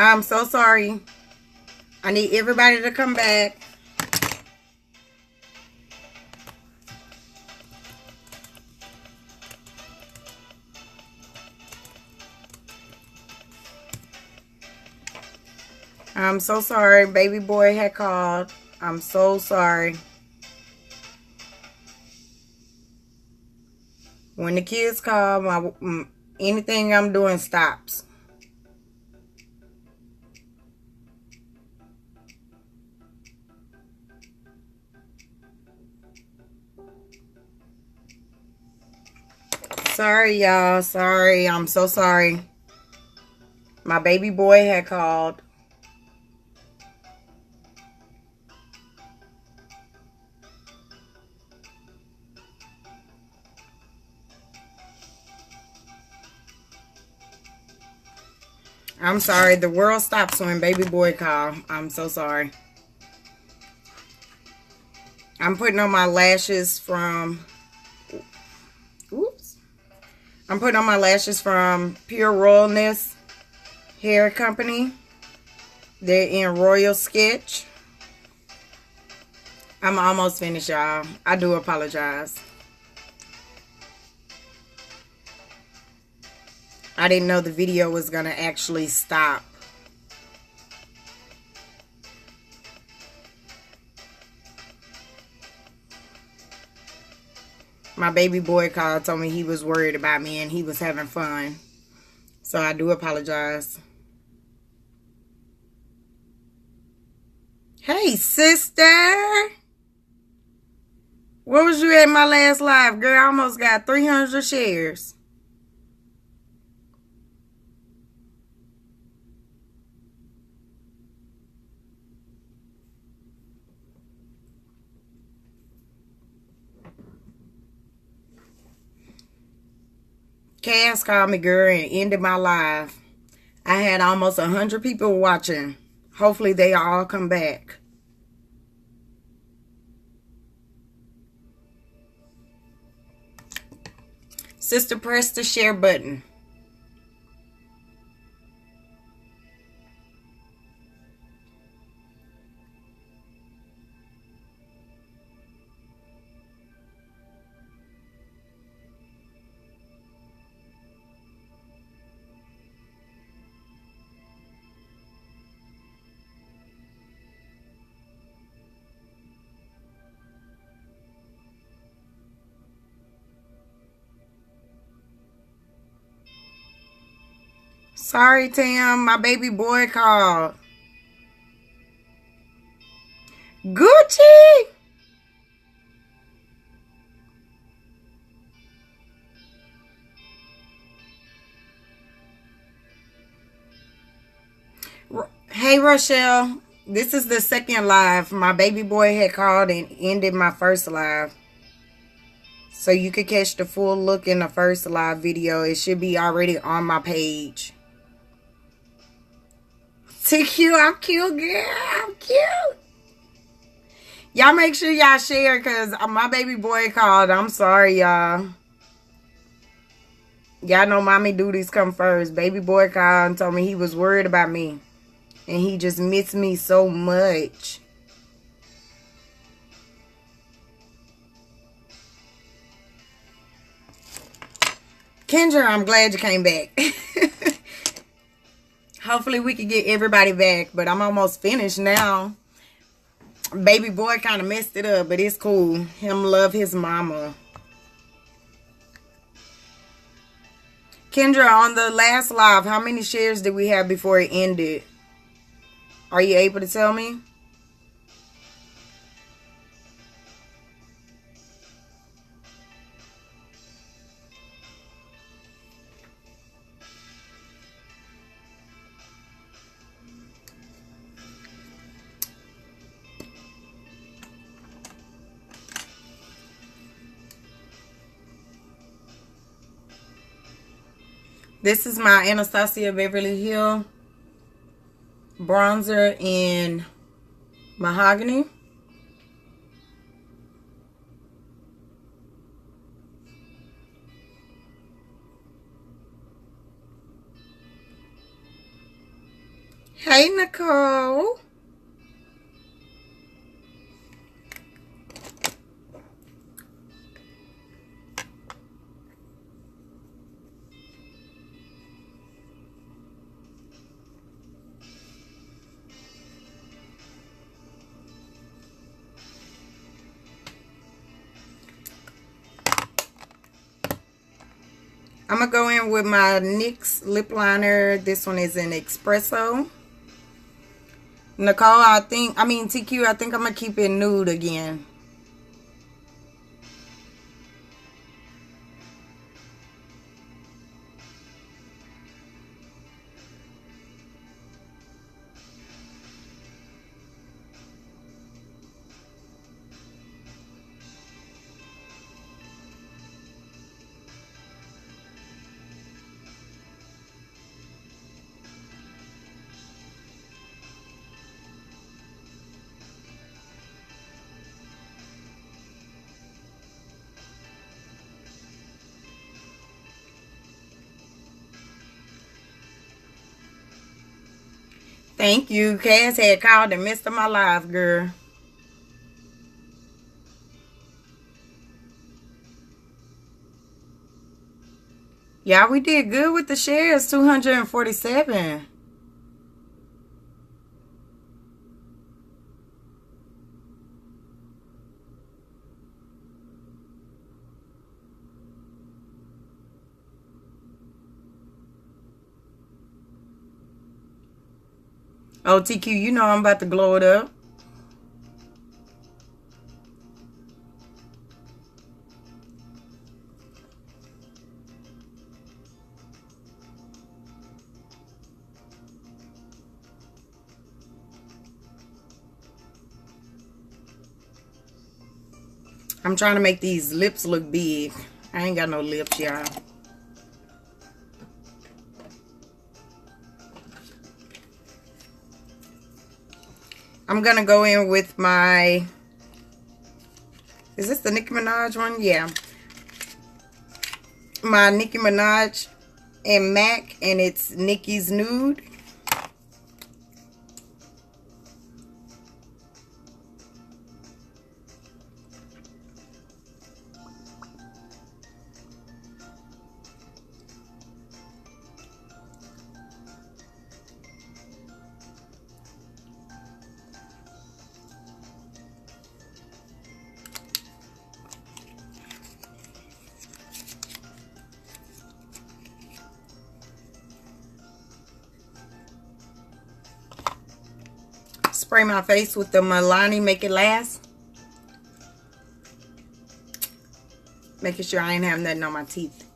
I'm so sorry. I need everybody to come back. I'm so sorry. Baby boy had called. I'm so sorry. When the kids call, anything I'm doing stops. Sorry, y'all. Sorry. I'm so sorry. My baby boy had called. I'm sorry. The world stops when baby boy call. I'm so sorry. I'm putting on my lashes from... Oops. I'm putting on my lashes from Pure Royalness Hair Company. They're in Royal Sketch. I'm almost finished, y'all. I do apologize. I didn't know the video was going to actually stop. My baby boy called, told me he was worried about me and he was having fun. So I do apologize. Hey, sister. Where was you at my last live? Girl, I almost got 300 shares. Cass called me, girl, and ended my live. I had almost 100 people watching. Hopefully they all come back. Sister, press the share button. Sorry, Tam. My baby boy called. Gucci! Hey, Rochelle. This is the second live. My baby boy had called and ended my first live. So you could catch the full look in the first live video. It should be already on my page. TQ, I'm cute, girl. I'm cute. Y'all make sure y'all share because my baby boy called. I'm sorry, y'all. Y'all know mommy duties come first. Baby boy called and told me he was worried about me. And he just missed me so much. Kendra, I'm glad you came back. Hopefully we can get everybody back. But I'm almost finished now. Baby boy kind of messed it up, but it's cool. Him love his mama. Kendra, on the last live, how many shares did we have before it ended? Are you able to tell me? This is my Anastasia Beverly Hills bronzer in mahogany. Hey, Nicole. I'm going to go in with my NYX lip liner. This one is in Espresso. Nicole, TQ, I think I'm going to keep it nude again. Thank you. Cass had called and missed my life, girl. Yeah, we did good with the shares. 247. Oh, TQ, you know I'm about to glow it up. I'm trying to make these lips look big. I ain't got no lips, y'all. I'm gonna go in with my, is this the Nicki Minaj one? Yeah. My Nicki Minaj and MAC, and it's Nicki's Nude. Spray my face with the Milani Make It Last. Making sure I ain't have nothing on my teeth.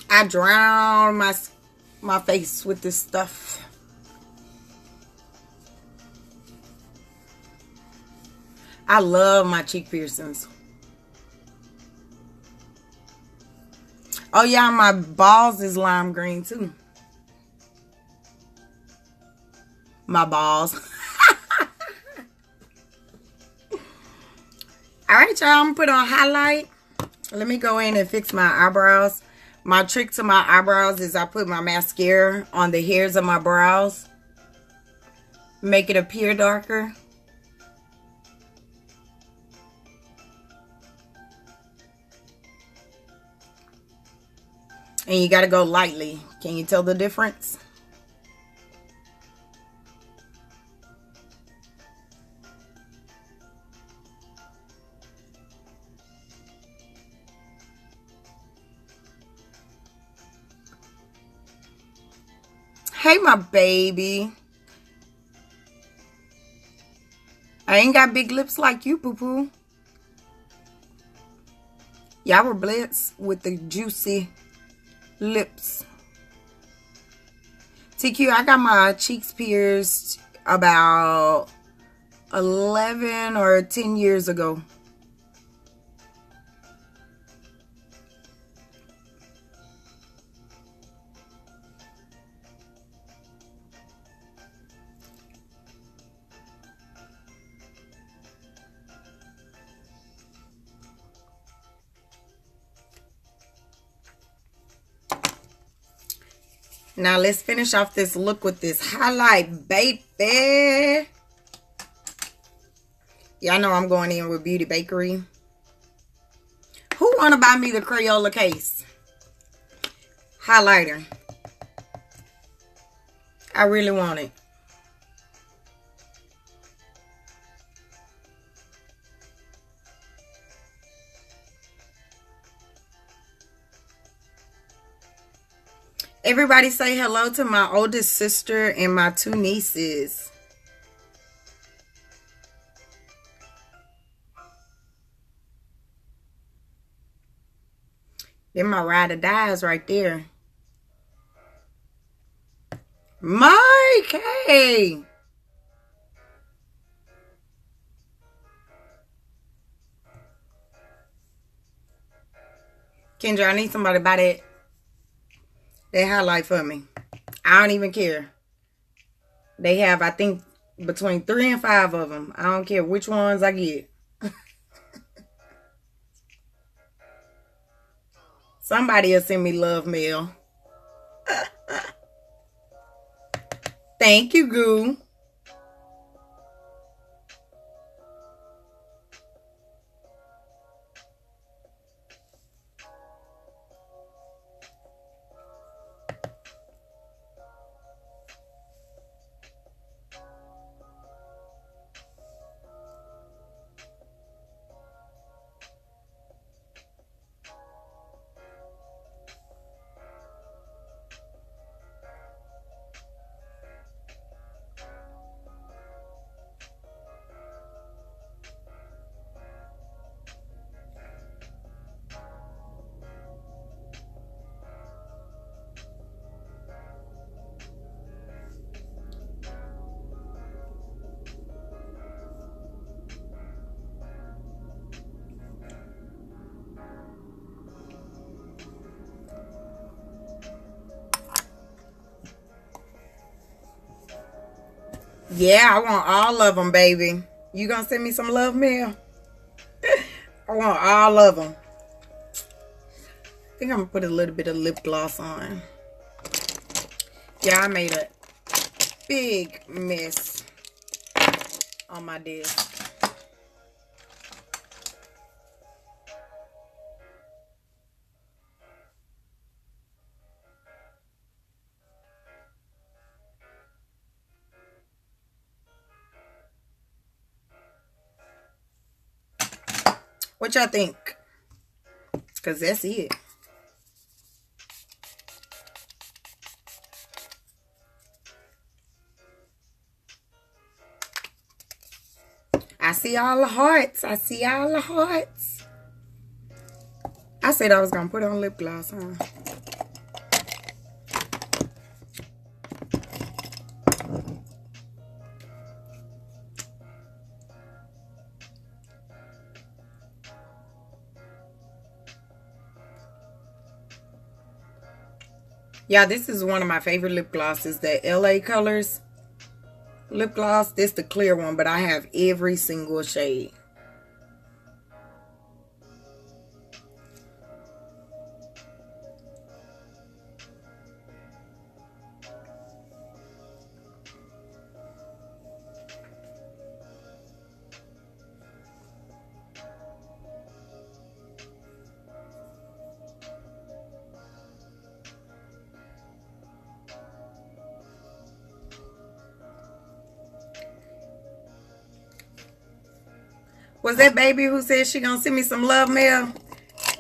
I drown my face with this stuff. I love my cheek piercings. Oh yeah, my balls is lime green too. My balls. Alright, y'all, I'm gonna put on highlight. Let me go in and fix my eyebrows. My trick to my eyebrows is I put my mascara on the hairs of my brows. Make it appear darker. And you got to go lightly. Can you tell the difference? Hey, my baby. I ain't got big lips like you, poo-poo. Y'all were blessed with the juicy lips. TQ, I got my cheeks pierced about 11 or 10 years ago. Now let's finish off this look with this highlight, baby. Y'all know I'm going in with Beauty Bakery. Who want to buy me the Crayola case? Highlighter. I really want it. Everybody say hello to my oldest sister and my 2 nieces. Then my ride or dies right there. Mike, hey. Kendra, I need somebody to buy that highlight for me. I don't even care. They have, I think, between 3 and 5 of them. I don't care which ones I get. Somebody will send me love mail. Thank you, Goo. Yeah, I want all of them, baby. You gonna send me some love mail? I want all of them. I think I'm gonna put a little bit of lip gloss on. Yeah, I made a big mess on my desk. What y'all think? Because that's it. I see all the hearts. I see all the hearts. I said I was going to put on lip gloss, huh? Yeah, this is one of my favorite lip glosses, the LA Colors lip gloss. This is the clear one, but I have every single shade. Was that baby who said she gonna send me some love mail?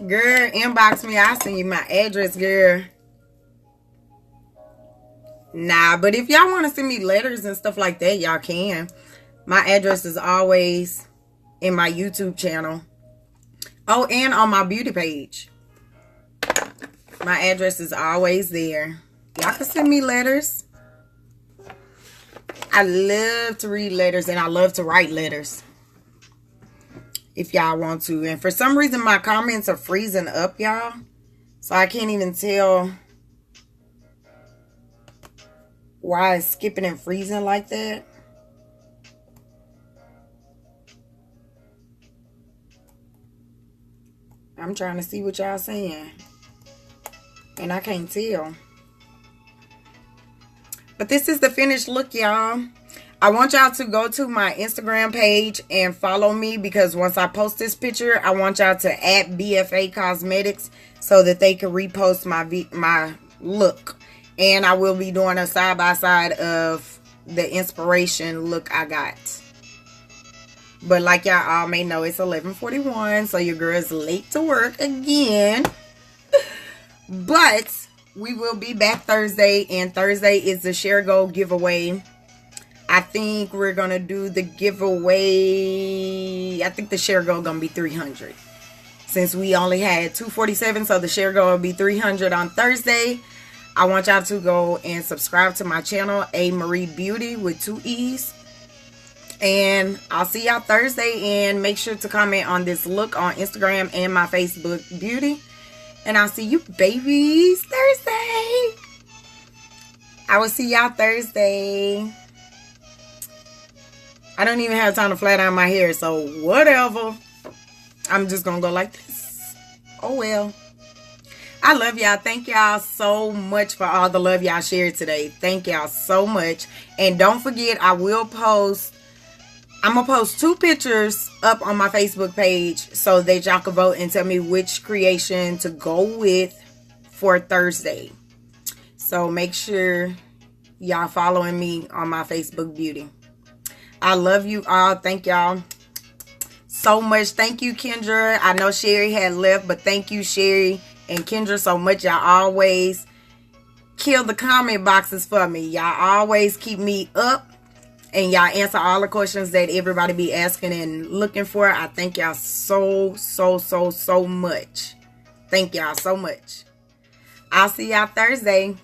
Girl, inbox me. I'll send you my address, girl. Nah, but if y'all want to send me letters and stuff like that, y'all can. My address is always in my YouTube channel. Oh, and on my beauty page. My address is always there. Y'all can send me letters. I love to read letters and I love to write letters. If y'all want to. And for some reason, my comments are freezing up, y'all. So I can't even tell why it's skipping and freezing like that. I'm trying to see what y'all saying. And I can't tell. But this is the finished look, y'all. I want y'all to go to my Instagram page and follow me, because once I post this picture, I want y'all to add BFA Cosmetics so that they can repost my look. And I will be doing a side-by-side of the inspiration look I got. But like y'all all may know, it's 11:41, so your girl is late to work again. But we will be back Thursday, and Thursday is the Share Gold giveaway. I think we're going to do the giveaway. I think the Share Gold going to be 300. Since we only had 247, so the Share Gold will be 300 on Thursday. I want y'all to go and subscribe to my channel, A.MaRee Beauty with 2 E's. And I'll see y'all Thursday, and make sure to comment on this look on Instagram and my Facebook beauty. And I'll see you babies Thursday. I will see y'all Thursday. I don't even have time to flat iron my hair, so whatever. I'm just gonna go like this. Oh well. I love y'all. Thank y'all so much for all the love y'all shared today. Thank y'all so much. And don't forget, I'm gonna post 2 pictures up on my Facebook page so that y'all can vote and tell me which creation to go with for Thursday. So make sure y'all following me on my Facebook beauty. I love you all. Thank y'all so much. Thank you, Kendra. I know Sherry had left, but thank you, Sherry and Kendra, so much. Y'all always kill the comment boxes for me. Y'all always keep me up, and y'all answer all the questions that everybody be asking and looking for. I thank y'all so much. Thank y'all so much. I'll see y'all Thursday.